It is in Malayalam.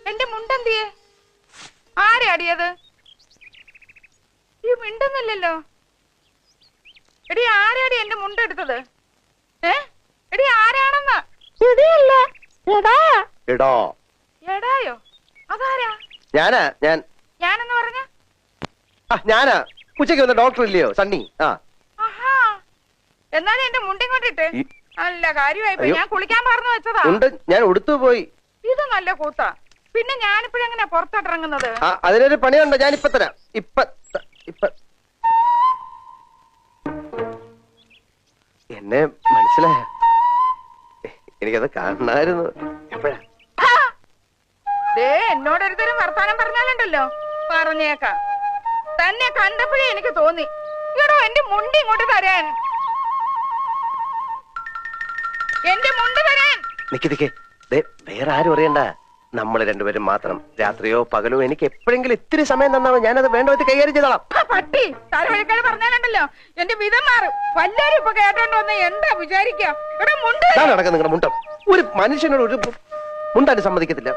എന്റെ മുണ്ടെന്തിയെ? ആരാടിയത്? ഈ മിണ്ടുന്നില്ലല്ലോ. എടി ആരാടി എന്റെ മുണ്ടെടുത്തത്? എടി ആരാണെന്ന്? എടായോ? അതാരാ? ഞാനെന്ന് പറഞ്ഞ ഞാനാ. ഉച്ചയ്ക്ക് വന്ന ഡോക്ടർ ഇല്ലയോ സണ്ണി? എന്നാലും എന്റെ മുണ്ടിങ്ങോട്ടിട്ട് നല്ല കാര്യമായി. ഞാൻ കുളിക്കാൻ പറഞ്ഞു വെച്ചതാ. ഞാൻ ഉടുത്തു പോയി. ഇത് നല്ല കൂത്താ. പിന്നെ ഞാനിപ്പോഴെങ്ങനെയാ പുറത്തോട്ടിറങ്ങുന്നത്? അതിനൊരു പണിയുണ്ട്. ഞാൻ ഇപ്പൊ തരാം. എന്നെ മനസ്സിലായ? എനിക്കത് കാണായിരുന്നു. എപ്പോഴാ? എന്നോടൊരുത്തരും വർത്താനം പറഞ്ഞാലുണ്ടല്ലോ പറഞ്ഞേക്കാം. തന്നെ കണ്ടപ്പോഴേ എനിക്ക് തോന്നി എടോ എന്റെ മുണ്ട് ഇങ്ങോട്ട് തരാൻ. എന്റെ മുണ്ട് തരാൻ. നിക്ക് വേറെ ആരും അറിയണ്ട. നമ്മൾ രണ്ടുപേരും മാത്രം. രാത്രിയോ പകലോ എനിക്ക് എപ്പോഴെങ്കിലും ഇത്തിരി സമയം തന്നാമോ ഞാനത് വേണ്ട വിധത്തിൽ കൈകാര്യം ചെയ്തോളാം. പട്ടി തലവഴിക്കാട് പറഞ്ഞാലുണ്ടല്ലോ എന്റെ വിധം മാറും. വല്ലാരും ഇപ്പൊ കേട്ടോണ്ട് വന്ന് എന്താ വിചാരിക്കാം? ഇവിടെ മുണ്ട് നടക്കാം. നിങ്ങളുടെ മുണ്ടം ഒരു മനുഷ്യനോട് ഒരു മുണ്ടാൻ സമ്മതിക്കത്തില്ല.